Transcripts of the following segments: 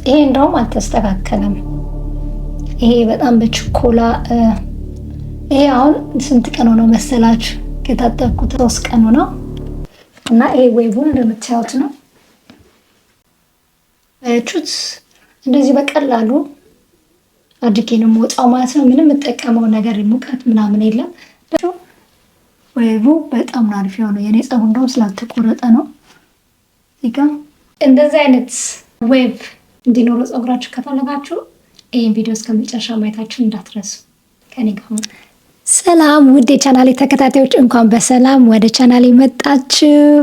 ይሄ እንደውም አልተስተካከለም። ይሄ በጣም በችኮላ ይሄ አሁን ስንት ቀን ሆነው መሰላችሁ ከታጠብኩት? 3 ቀን ሆነው እና ይሄ ዌቡን እንደምታዩት ነው። አያችሁት? እንደዚህ በቀላሉ አድርጌ ነው የምወጣው ማለት ነው። ምንም የምጠቀመው ነገር ሙቀት ምናምን የለም። ዌቡ በጣም አሪፍ ነው። የኔ ፀጉር እንደውም ስላልተቆረጠ ነው። እዚህ ጋር እንደዚህ አይነት ዌብ እንዲኖረው ፀጉራችሁ ከፈለጋችሁ ይህን ቪዲዮ እስከመጨረሻ ማየታችሁን እንዳትረሱ። ከኔ ጋር ሰላም ውድ የቻናሌ ተከታታዮች፣ እንኳን በሰላም ወደ ቻናሌ መጣችሁ።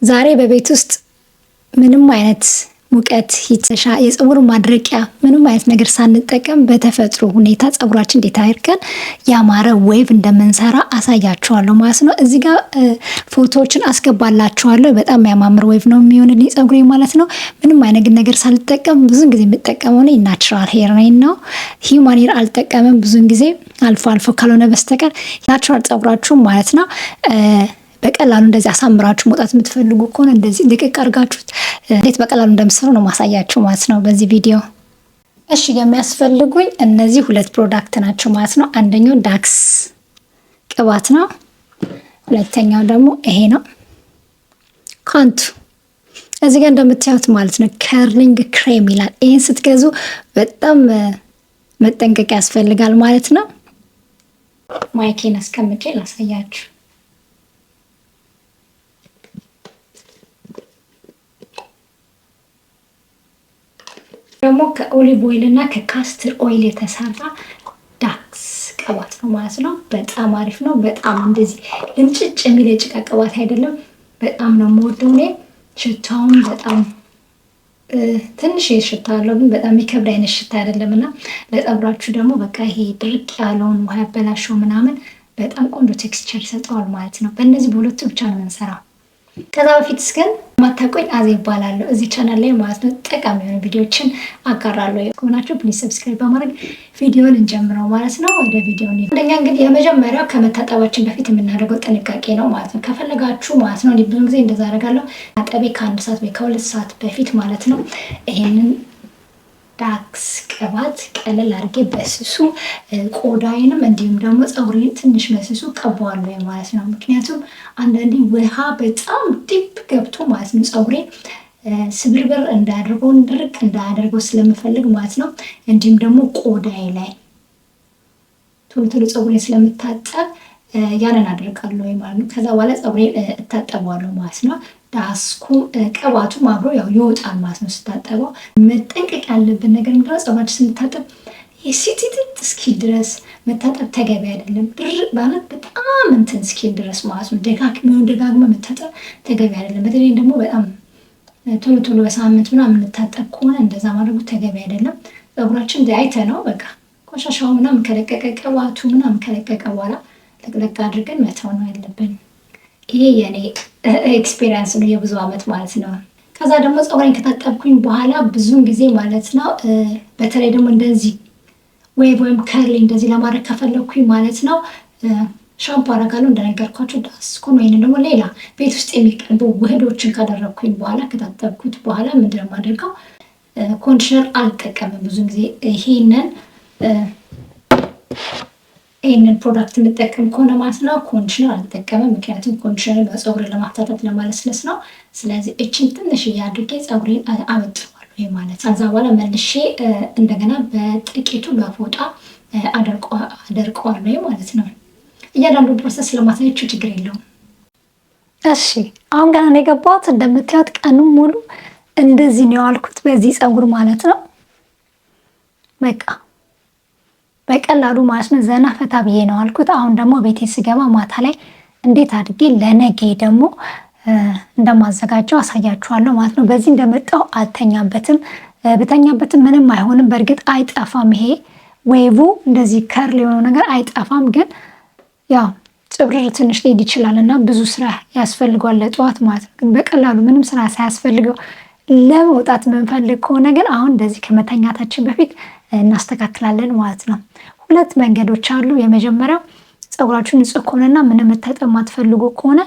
ዛሬ በቤት ውስጥ ምንም አይነት ሙቀት ሂትሻ የፀጉር ማድረቂያ ምንም አይነት ነገር ሳንጠቀም በተፈጥሮ ሁኔታ ፀጉራችን እንዴት አድርገን ያማረ ዌቭ እንደምንሰራ አሳያችኋለሁ ማለት ነው። እዚህ ጋር ፎቶዎችን አስገባላችኋለሁ። በጣም ያማምር ዌቭ ነው የሚሆንልኝ ፀጉሬ ማለት ነው። ምንም አይነት ነገር ሳልጠቀም ብዙን ጊዜ የምጠቀመው ነው ናቹራል ሄር ነው። ሂውማን ሄር አልጠቀምም ብዙን ጊዜ አልፎ አልፎ ካልሆነ በስተቀር ናቹራል ፀጉራችሁ ማለት ነው። በቀላሉ እንደዚህ አሳምራችሁ መውጣት የምትፈልጉ ከሆነ እንደዚህ ልቅቅ አድርጋችሁት እንዴት በቀላሉ እንደምትሰሩ ነው ማሳያችሁ ማለት ነው በዚህ ቪዲዮ። እሺ የሚያስፈልጉኝ እነዚህ 2 ፕሮዳክት ናቸው ማለት ነው። አንደኛው ዳክስ ቅባት ነው። ሁለተኛው ደግሞ ይሄ ነው ካንቱ። እዚህ ጋር እንደምታዩት ማለት ነው ከርሊንግ ክሬም ይላል። ይሄን ስትገዙ በጣም መጠንቀቅ ያስፈልጋል ማለት ነው። ማይኬን አስቀምጬ ላሳያችሁ። ደግሞ ከኦሊቭ ኦይል እና ከካስተር ኦይል የተሰራ ዳክስ ቅባት ነው ማለት ነው። በጣም አሪፍ ነው። በጣም እንደዚህ ልምጭጭ የሚል የጭቃ ቅባት አይደለም። በጣም ነው የምወደው እኔ። ሽታውን በጣም ትንሽ ሽታ አለው፣ ግን በጣም የሚከብድ አይነት ሽታ አይደለም እና ለፀጉራችሁ ደግሞ በቃ ይሄ ድርቅ ያለውን ውሃ ያበላሸው ምናምን በጣም ቆንጆ ቴክስቸር ይሰጠዋል ማለት ነው። በእነዚህ በሁለቱ ብቻ ነው የምንሰራው። ከዛ በፊት ግን ማታቆኝ አዜ ይባላለሁ እዚህ ቻናል ላይ ማለት ነው። ጠቃሚ የሆኑ ቪዲዮዎችን አጋራለሁ። ከሆናችሁ ፕሊዝ ሰብስክራይብ በማድረግ ቪዲዮን እንጀምረው ማለት ነው። ወደ ቪዲዮ ነው። አንደኛ እንግዲህ የመጀመሪያው ከመታጠባችን በፊት የምናደርገው ጥንቃቄ ነው ማለት ነው። ከፈለጋችሁ ማለት ነው ብዙ ጊዜ እንደዛ አደርጋለሁ። አጠቤ ከ1 ሰዓት ወይ ከ2 ሰዓት በፊት ማለት ነው ይሄንን ዳክስ ቅባት ቀለል አድርጌ በስሱ ቆዳዬንም እንዲሁም ደግሞ ፀጉሬን ትንሽ በስሱ ቀባዋለሁ ማለት ነው። ምክንያቱም አንዳንዴ ውሃ በጣም ዲፕ ገብቶ ማለት ነው ፀጉሬ ስብርብር እንዳያደርገው ድርቅ እንዳያደርገው ስለምፈልግ ማለት ነው። እንዲሁም ደግሞ ቆዳዬ ላይ ቶሎ ቶሎ ፀጉሬን ስለምታጠብ ያንን አደርጋለሁ ማለት ነው። ከዛ በኋላ ፀጉሬን እታጠበዋለሁ ማለት ነው። ዳስኩ ቅባቱም አብሮ ያው ይወጣል ማለት ነው ስታጠበው። መጠንቀቅ ያለብን ነገር ምንድነው? ፀጉራችን ስንታጠብ የሲቲት እስኪል ድረስ መታጠብ ተገቢ አይደለም። ድር ማለት በጣም እንትን እስኪል ድረስ ማለት ነው ደጋግመ መታጠብ ተገቢ አይደለም። በተለይ ደግሞ በጣም ቶሎ ቶሎ በሳምንት ምናምን የምንታጠብ ከሆነ እንደዛ ማድረጉ ተገቢ አይደለም። ፀጉራችን አይተ ነው በቃ ቆሻሻው ምናምን ከለቀቀ ቅባቱ ምናምን ከለቀቀ በኋላ ለቅለቅ አድርገን መተው ነው ያለብን። ይሄ የኔ ኤክስፔሪየንስ ነው የብዙ አመት ማለት ነው። ከዛ ደግሞ ፀጉሬን ከታጠብኩኝ በኋላ ብዙን ጊዜ ማለት ነው በተለይ ደግሞ እንደዚህ ዌቭ ወይም ከርሊ እንደዚህ ለማድረግ ከፈለኩኝ ማለት ነው ሻምፖ አደርጋለሁ እንደነገርኳችሁ ዳስኩን ወይንም ደግሞ ሌላ ቤት ውስጥ የሚቀርቡ ውህዶችን ካደረግኩኝ በኋላ ከታጠብኩት በኋላ ምንድነው የማደርገው? ኮንዲሽነር አልጠቀምም ብዙን ጊዜ ይሄንን ፕሮዳክት የምጠቀም ከሆነ ማለት ነው ኮንዲሽነር አልጠቀምም። ምክንያቱም ኮንዲሽነር ፀጉሬን ለማፍታታት ለማለስለስ ነው። ስለዚህ እችን ትንሽ አድርጌ ፀጉሬን አበጥረዋለሁ ማለት ነው። ከዛ በኋላ መልሼ እንደገና በጥቂቱ በፎጣ አደርቀዋለሁ ማለት ነው። እያንዳንዱ ፕሮሰስ ለማሳየችሁ ችግር የለውም። እሺ አሁን ገና ነው የገባሁት። እንደምታዩት ቀኑን ሙሉ እንደዚህ ነው ያልኩት በዚህ ፀጉር ማለት ነው። በቃ በቀላሉ ማለት ነው ዘና ፈታ ብዬ ነው አልኩት። አሁን ደግሞ ቤቴ ስገባ ማታ ላይ እንዴት አድርጌ ለነገ ደግሞ እንደማዘጋጀው አሳያችኋለሁ ማለት ነው። በዚህ እንደመጣው አልተኛበትም። ብተኛበትም ምንም አይሆንም። በእርግጥ አይጠፋም። ይሄ ዌቡ እንደዚህ ከርል የሆነው ነገር አይጠፋም። ግን ያው ጽብርር ትንሽ ሊሄድ ይችላል እና ብዙ ስራ ያስፈልገዋል ለጠዋት ማለት ነው። ግን በቀላሉ ምንም ስራ ሳያስፈልገው ለመውጣት የምንፈልግ ከሆነ ግን አሁን እንደዚህ ከመተኛታችን በፊት እናስተካክላለን ማለት ነው። 2 መንገዶች አሉ። የመጀመሪያው ፀጉራችሁ ንጹህ ከሆነና ምንም መታጠብ የማትፈልጉ ከሆነ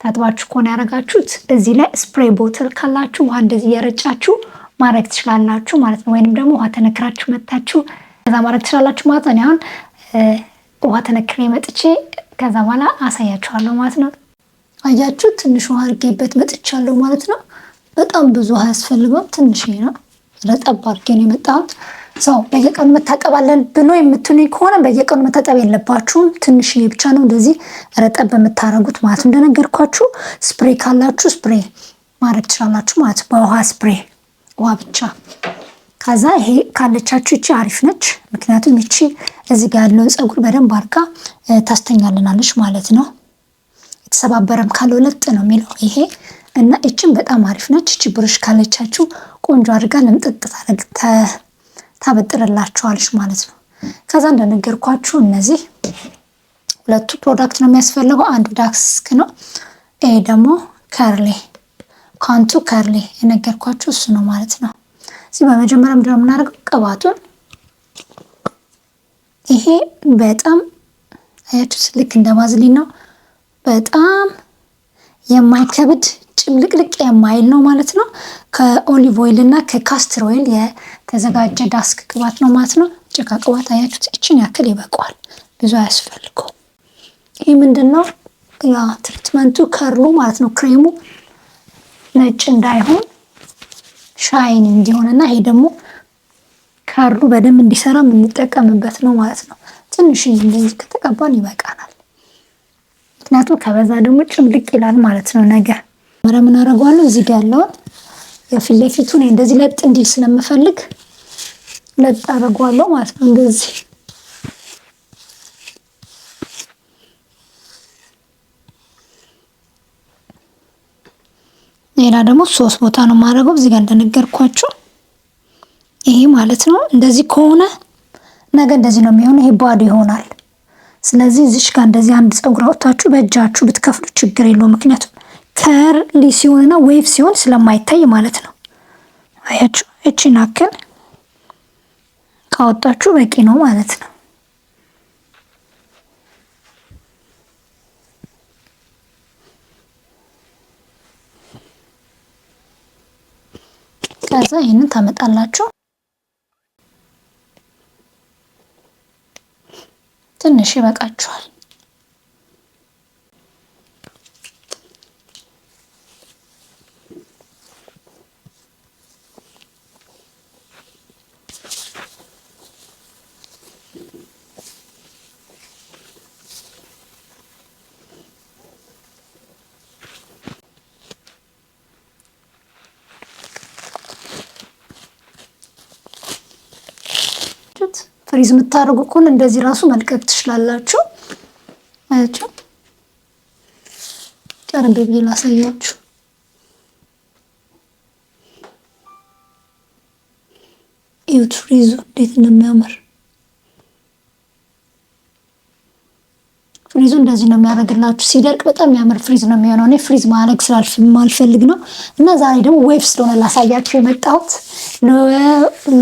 ታጥባችሁ ከሆነ ያደረጋችሁት እዚህ ላይ ስፕሬይ ቦትል ካላችሁ ውሃ እንደዚህ እየረጫችሁ ማድረግ ትችላላችሁ ማለት ነው። ወይንም ደግሞ ውሃ ተነክራችሁ መታችሁ ከዛ ማድረግ ትችላላችሁ ማለት ነው። አሁን ውሃ ተነክሬ መጥቼ ከዛ በኋላ አሳያችኋለሁ ማለት ነው። አያችሁ ትንሽ ውሃ አድርጌበት መጥቻለሁ ማለት ነው። በጣም ብዙ ውሃ ያስፈልገውም ትንሽዬ ነው። ረጠብ አድርጌ ነው የመጣሁት። ሰው በየቀኑ መታጠባለን ብሎ የምትሉኝ ከሆነ በየቀኑ መታጠብ የለባችሁም። ትንሽዬ ብቻ ነው እንደዚህ ረጠብ በምታረጉት ማለት ነው። እንደነገርኳችሁ ስፕሬ ካላችሁ ስፕሬ ማድረግ ትችላላችሁ ማለት ነው። በውሃ ስፕሬ ውሃ ብቻ። ከዛ ይሄ ካለቻችሁ ይቺ አሪፍ ነች። ምክንያቱም ይቺ እዚህ ጋር ያለውን ፀጉር በደንብ አድርጋ ታስተኛልናለች ማለት ነው። የተሰባበረም ካለው ለጥ ነው የሚለው ይሄ እና እቺም በጣም አሪፍ ነች። እቺ ብሩሽ ካለቻችሁ ቆንጆ አድርጋ ለምጥጥ ታበጥርላችኋለች ማለት ነው። ከዛ እንደነገርኳችሁ እነዚህ ሁለቱ ፕሮዳክት ነው የሚያስፈልገው። አንድ ዳክስክ ነው። ይሄ ደግሞ ከርሊ ካንቱ ከርሊ የነገርኳችሁ እሱ ነው ማለት ነው። እዚህ በመጀመሪያ ምንድን ነው የምናደርገው? ቅባቱን ይሄ በጣም አያችሁት ልክ እንደ ባዝሊን ነው። በጣም የማይከብድ ጭምልቅልቅ የማይል ነው ማለት ነው። ከኦሊቭ ኦይል እና ከካስተር ኦይል የተዘጋጀ ዳስክ ቅባት ነው ማለት ነው። ጭቃ ቅባት አያችሁት እችን ያክል ይበቃዋል፣ ብዙ አያስፈልገው። ይህ ምንድነው ያ ትሪትመንቱ ከርሉ ማለት ነው። ክሬሙ ነጭ እንዳይሆን ሻይን እንዲሆንና ይሄ ደግሞ ከርሉ በደንብ እንዲሰራ የምንጠቀምበት ነው ማለት ነው። ትንሽ እንደዚህ ከተቀባን ይበቃናል። ምክንያቱም ከበዛ ደግሞ ጭምልቅ ይላል ማለት ነው። ነገር ምን አደርገዋለሁ እዚህ ጋር ያለውን የፊት ለፊቱን እንደዚህ ለጥ እንዲል ስለምፈልግ ለጥ አደርገዋለሁ ማለት ነው። እንደዚህ ሌላ ደግሞ 3 ቦታ ነው የማደርገው እዚህ ጋር እንደነገርኳችሁ ይሄ ማለት ነው። እንደዚህ ከሆነ ነገ እንደዚህ ነው የሚሆነው። ይሄ ባዶ ይሆናል። ስለዚህ እዚሽ ጋር እንደዚህ አንድ ፀጉር አውጥታችሁ በእጃችሁ ብትከፍሉ ችግር የለውም። ምክንያቱም ከርሊ ሲሆንና ዌቭ ሲሆን ስለማይታይ ማለት ነው። አያችሁ እቺን አክል ካወጣችሁ በቂ ነው ማለት ነው። ከዛ ይሄንን ታመጣላችሁ። ትንሽ ይበቃችኋል። ፍሪዝ የምታደርጉ ከሆነ እንደዚህ ራሱ መልቀቅ ትችላላችሁ። አያችሁ ቀረብ ብዬ ላሳያችሁ። እዩት ፍሪዙ እንዴት እንደሚያምር። ፍሪዙ እንደዚህ ነው የሚያደርግላችሁ። ሲደርቅ በጣም የሚያምር ፍሪዝ ነው የሚሆነው። እኔ ፍሪዝ ማድረግ ስላልማልፈልግ ነው እና ዛሬ ደግሞ ዌቭ ስለሆነ ላሳያችሁ የመጣሁት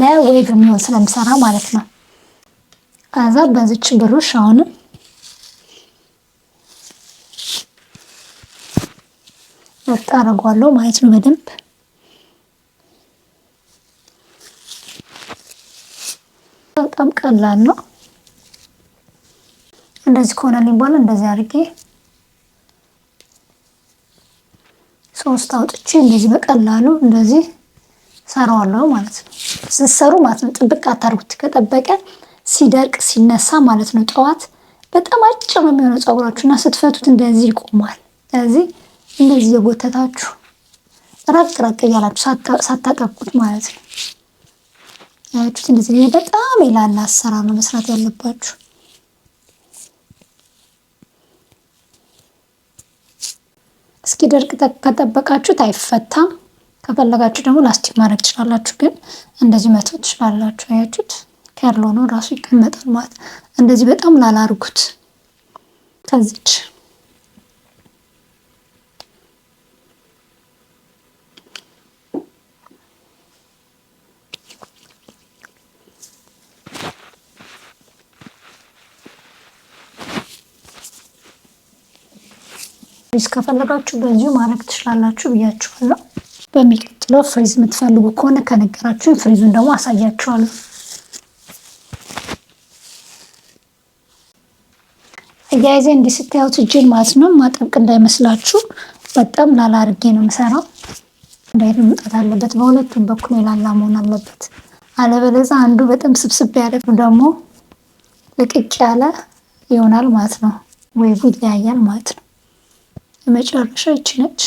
ለዌቭ የሚሆን ስለምሰራ ማለት ነው። ከዛ በዚች ብሩሽ አሁንም ወጣ አደርገዋለሁ ማለት ነው። በደንብ በጣም ቀላል ነው። እንደዚህ ከሆነልኝ በኋላ እንደዚህ አድርጌ 3 አውጥቼ እንደዚህ በቀላሉ እንደዚህ ሰራዋለሁ ማለት ነው። ስትሰሩ ማለት ነው ጥብቅ አታርጉት። ከጠበቀ ሲደርቅ ሲነሳ ማለት ነው ጠዋት በጣም አጭር ነው የሚሆነው ፀጉራችሁና ስትፈቱት እንደዚህ ይቆማል። ስለዚህ እንደዚህ የጎተታችሁ ራቅ እያላችሁ ሳታጠቁት ማለት ነው። ያችሁት እንደዚህ በጣም ይላል አሰራር ነው መስራት ያለባችሁ። እስኪ ደርቅ ከጠበቃችሁት አይፈታም። ከፈለጋችሁ ደግሞ ላስቲክ ማድረግ ትችላላችሁ፣ ግን እንደዚህ መተው ትችላላችሁ። ያችሁት ከርሎ ነው ራሱ ይቀመጣል ማለት። እንደዚህ በጣም ላላርጉት። ከዚች ከፈለጋችሁ በዚሁ ማድረግ ትችላላችሁ ብያችኋለሁ። በሚቀጥለው በሚቀጥለው ፍሪዝ የምትፈልጉ ከሆነ ከነገራችሁ ፍሪዙን ደግሞ አሳያችኋለሁ። አያይዜ እንዲህ ስታዩት እጄን ማለት ነው ማጠብቅ እንዳይመስላችሁ በጣም ላላ አድርጌ ነው የምሰራው። እንዳይል መውጣት አለበት፣ በሁለቱም በኩል የላላ መሆን አለበት። አለበለዚያ አንዱ በጣም ስብስብ ያለ ደግሞ ልቅቅ ያለ ይሆናል ማለት ነው፣ ወይቡ ይለያያል ማለት ነው። የመጨረሻ ይቺ ነች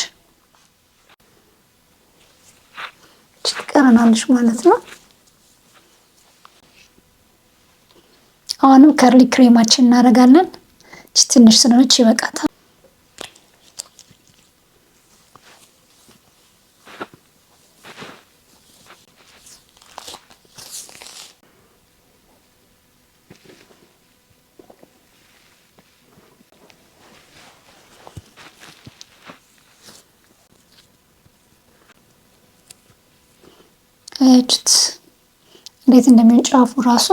ትቀረናለች ማለት ነው። አሁንም ከርሊ ክሬማችን እናደርጋለን። ትንሽ ስለሆነች ይበቃታል። አያችሁት እንዴት እንደሚንጫፉ ራሱ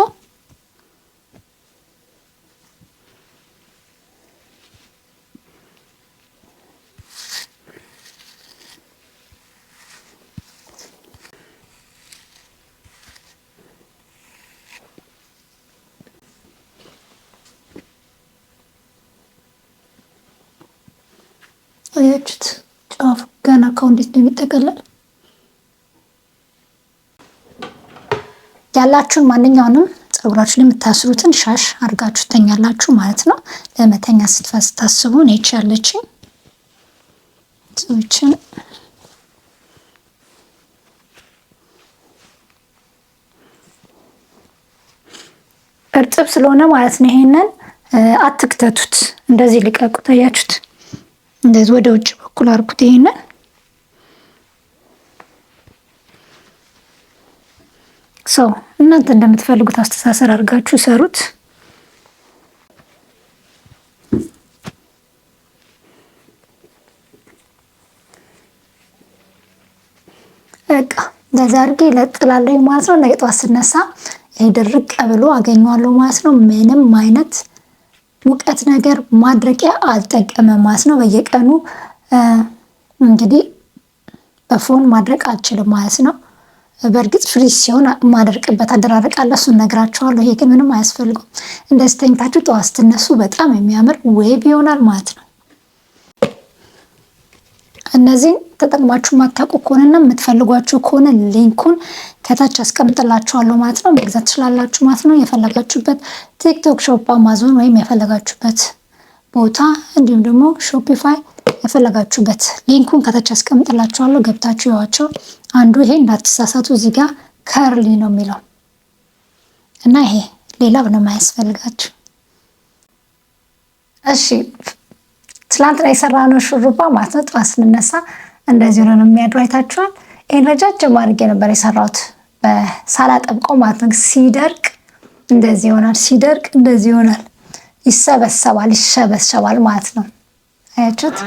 አያችሁት ጫፉ ገና ከው እንዴት እንደሚጠቀለል። ያላችሁን ማንኛውንም ፀጉራችሁ ላይ የምታስሩትን ሻሽ አድርጋችሁ ተኛላችሁ ማለት ነው። ለመተኛ ስታስቡ ነች ያለችኝ ሰዎችን እርጥብ ስለሆነ ማለት ነው። ይሄንን አትክተቱት፣ እንደዚህ ልቀቁት። አያችሁት እንደዚህ ወደ ውጭ በኩል አድርጉት። ይሄንን ሰው እናንተ እንደምትፈልጉት አስተሳሰር አድርጋችሁ ሰሩት። በቃ እንደዛ አድርጌ ለጥላለሁ ማለት ነው። ነገ ጠዋት ስነሳ ይሄ ድርቅ ብሎ አገኘዋለሁ ማለት ነው። ምንም አይነት ሙቀት ነገር ማድረቂያ አልጠቀመም ማለት ነው። በየቀኑ እንግዲህ በፎን ማድረቅ አልችልም ማለት ነው። በእርግጥ ፍሪዝ ሲሆን ማደርቅበት አደራረቅ አለ፣ እሱን ነግራችኋለሁ። ይሄ ግን ምንም አያስፈልገውም። እንደዚህ ተኝታችሁ ጠዋት ስትነሱ በጣም የሚያምር ዌብ ይሆናል ማለት ነው። እነዚህን ተጠቅማችሁ ማታውቁ ከሆነና የምትፈልጓቸው ከሆነ ሊንኩን ከታች አስቀምጥላችኋለሁ ማለት ነው። መግዛት ትችላላችሁ ማለት ነው። የፈለጋችሁበት ቲክቶክ ሾፕ፣ አማዞን ወይም የፈለጋችሁበት ቦታ እንዲሁም ደግሞ ሾፒፋይ የፈለጋችሁበት ሊንኩን ከታች አስቀምጥላችኋለሁ። ገብታችሁ ያዋቸው። አንዱ ይሄ እንዳትሳሳቱ እዚህ ጋር ከርሊ ነው የሚለው እና ይሄ ሌላ ምንም አያስፈልጋችሁ። እሺ ትላንትና የሰራነው ሹሩባ ማለት ነው። ጠዋት ስንነሳ እንደዚህ ሆኖ ነው የሚያድሩ። አይታችኋል። ይሄን ረጃጅም አድርጌ ነበር የሰራሁት ሳላጠብቀው ማለት ነው። ሲደርቅ እንደዚህ ይሆናል፣ ሲደርቅ እንደዚህ ይሆናል። ይሰበሰባል፣ ይሸበሸባል ማለት ነው። አያችሁት?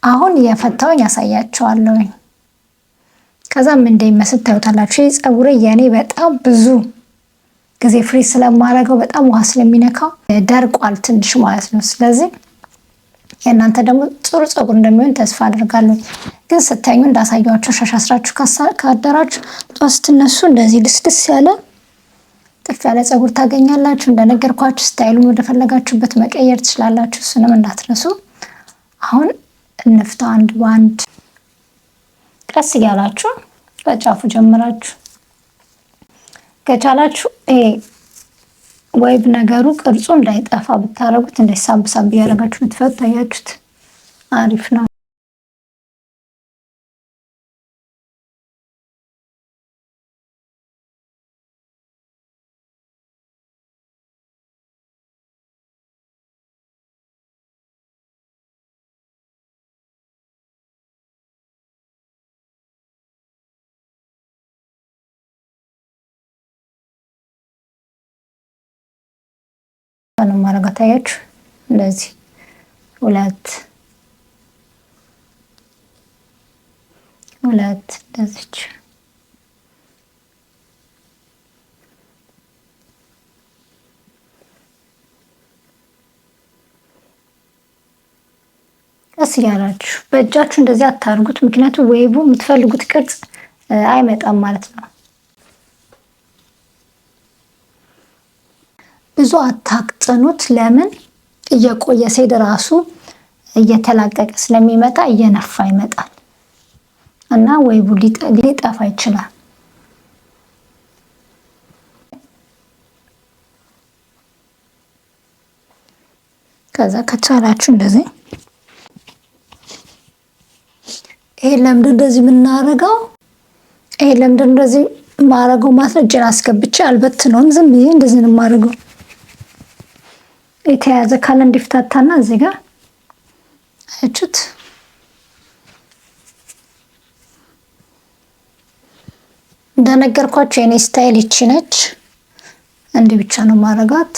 አሁን የፈታውኝ ያሳያችኋለሁ። ከዛም እንደሚመስል ታዩታላችሁ። ይሄ ፀጉሬ የኔ በጣም ብዙ ጊዜ ፍሪዝ ስለማደርገው በጣም ውሃ ስለሚነካው ደርቋል ትንሽ ማለት ነው። ስለዚህ የእናንተ ደግሞ ጥሩ ፀጉር እንደሚሆን ተስፋ አድርጋለሁ። ግን ስተኙ እንዳሳያችሁ ሻሽ አስራችሁ ካደራችሁ ጠዋት ስትነሱ እንደዚህ ልስልስ ያለ ጥፍ ያለ ፀጉር ታገኛላችሁ። እንደነገርኳችሁ ስታይሉን ወደፈለጋችሁበት መቀየር ትችላላችሁ። እሱንም እንዳትረሱ። አሁን እንፍታ አንድ በአንድ ቀስ እያላችሁ ከጫፉ ጀምራችሁ ከቻላችሁ ይሄ ወይብ ነገሩ ቅርጹ እንዳይጠፋ ብታረጉት እንዳይሳብሳብ እያደረጋችሁ ብትፈቱ ታያችሁት አሪፍ ነው። ነው ማረጋት ታያችሁ እንደዚህ ሁለት እንደዚች ቀስ እያላችሁ በእጃችሁ እንደዚህ አታርጉት። ምክንያቱም ዌቡ የምትፈልጉት ቅርጽ አይመጣም ማለት ነው። ብዙ አታቅጥኑት። ለምን እየቆየ ሲሄድ ራሱ እየተላቀቀ ስለሚመጣ እየነፋ ይመጣል እና ወይቡ ሊጠፋ ይችላል። ከዛ ከቻላችሁ እንደዚህ ይሄ ለምንድን እንደዚህ የምናደርገው? ይሄ ለምንድን እንደዚህ ማረገው? ማስረጃን አስገብቼ አልበትነውም። ዝም ብዬ እንደዚህ ነው የማደርገው። የተያዘ ካለ እንዲፍታታና እዚህ ጋር አያችሁት? እንደነገርኳችሁ የኔ ስታይል ይቺ ነች። እንዲህ ብቻ ነው ማረጋት።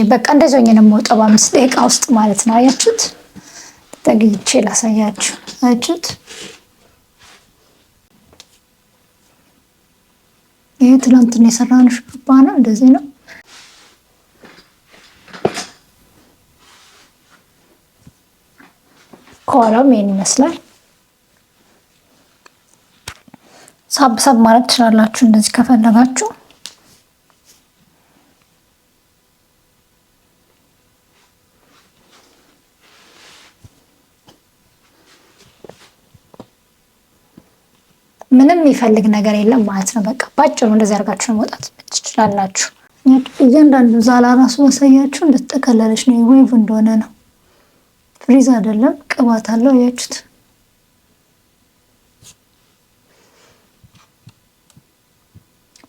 በቃ እንደዚህ ሆኜ ነው የምወጣው በ5 ደቂቃ ውስጥ ማለት ነው። አያችሁት? ተጠግቼ ላሳያችሁ። አያችሁት? ይሄ ትናንትና የሰራነው ሹሩባ ነው። እንደዚህ ነው። ከኋላም ይሄን ይመስላል። ሳብ ማለት ትችላላችሁ እንደዚህ ከፈለጋችሁ። ምንም የሚፈልግ ነገር የለም ማለት ነው። በቃ ባጭሩ እንደዚህ አድርጋችሁ መውጣት ትችላላችሁ። እያንዳንዱ ዛላ ራሱ ማሳያችሁ እንደተጠቀለለች ነው። ዌቭ እንደሆነ ነው። ፍሪዝ አይደለም፣ ቅባት አለው። አያችሁት?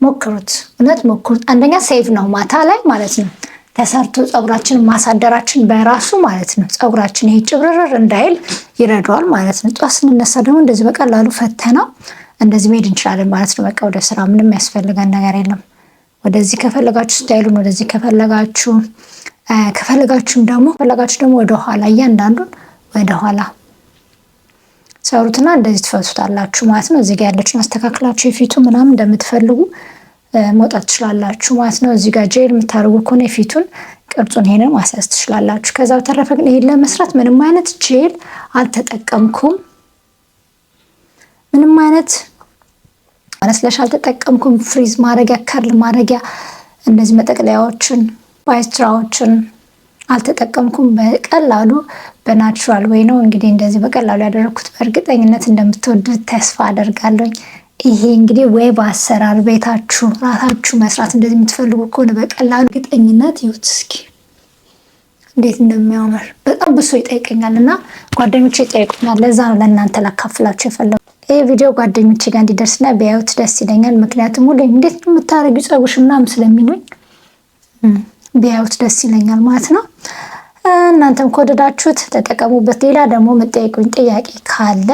ሞክሩት፣ እውነት ሞክሩት። አንደኛ ሴቭ ነው ማታ ላይ ማለት ነው። ተሰርቶ ፀጉራችን ማሳደራችን በራሱ ማለት ነው ፀጉራችን ይሄ ጭብርር እንዳይል ይረዳዋል ማለት ነው። ጧት ስንነሳ ደግሞ እንደዚህ በቀላሉ ፈተናው እንደዚህ መሄድ እንችላለን ማለት ነው። በቃ ወደ ስራ ምንም ያስፈልገን ነገር የለም። ወደዚህ ከፈለጋችሁ ስታይሉን ወደዚህ ከፈለጋችሁም ደግሞ ወደ ኋላ እያንዳንዱን ወደ ኋላ ሰሩትና እንደዚህ ትፈቱታላችሁ ማለት ነው። እዚህ ጋር ያለችውን አስተካክላችሁ የፊቱ ምናምን እንደምትፈልጉ መውጣት ትችላላችሁ ማለት ነው። እዚህ ጋር ጄል የምታደርጉ ከሆነ የፊቱን ቅርጹን ይሄንን ማስያዝ ትችላላችሁ። ከዛ በተረፈ ግን ይሄን ለመስራት ምንም አይነት ጄል አልተጠቀምኩም። ምንም አይነት ማለስለሻ አልተጠቀምኩም። ፍሪዝ ማድረጊያ፣ ከርል ማድረጊያ፣ እንደዚህ መጠቅለያዎችን፣ ባይስትራዎችን አልተጠቀምኩም። በቀላሉ በናቹራል ወይ ነው እንግዲህ እንደዚህ በቀላሉ ያደረኩት። በእርግጠኝነት እንደምትወዱት ተስፋ አደርጋለሁ። ይሄ እንግዲህ ዌብ አሰራር ቤታችሁ ራሳችሁ መስራት እንደዚህ የምትፈልጉ ከሆነ በቀላሉ እርግጠኝነት ይሁት። እስኪ እንዴት እንደሚያምር በጣም ብሶ ይጠይቀኛል እና ጓደኞቼ ይጠይቁኛል። ለዛ ነው ለእናንተ ላካፍላችሁ የፈለኩት። ይህ ቪዲዮ ጓደኞቼ ጋር እንዲደርስና ቢያዩት ደስ ይለኛል። ምክንያቱም ሁሌም እንዴት ነው የምታረጊው ፀጉርሽ ምናምን ስለሚሉኝ ቢያዩት ደስ ይለኛል ማለት ነው። እናንተም ከወደዳችሁት ተጠቀሙበት። ሌላ ደግሞ የምትጠይቁኝ ጥያቄ ካለ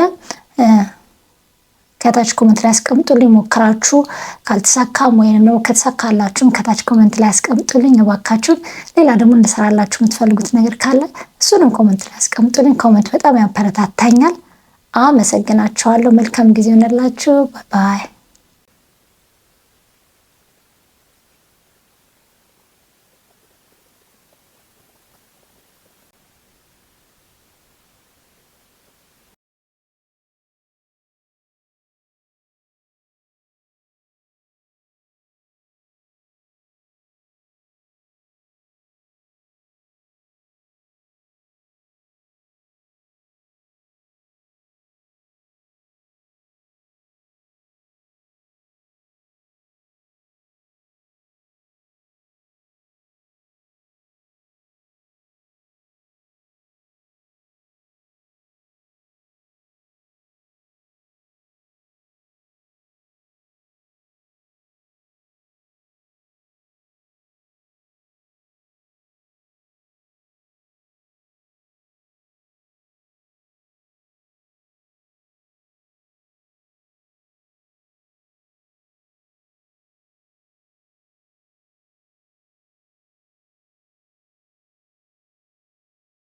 ከታች ኮመንት ላይ አስቀምጡልኝ። ሞክራችሁ ካልተሳካም ወይንም ነው ከተሳካላችሁም ከታች ኮመንት ላይ አስቀምጡልኝ እባካችሁ። ሌላ ደግሞ እንሰራላችሁ የምትፈልጉት ነገር ካለ እሱንም ኮመንት ላይ አስቀምጡልኝ። ኮመንት በጣም ያበረታታኛል። አመሰግናችኋለሁ። መልካም ጊዜ ይሁንላችሁ። ባይ ባይ።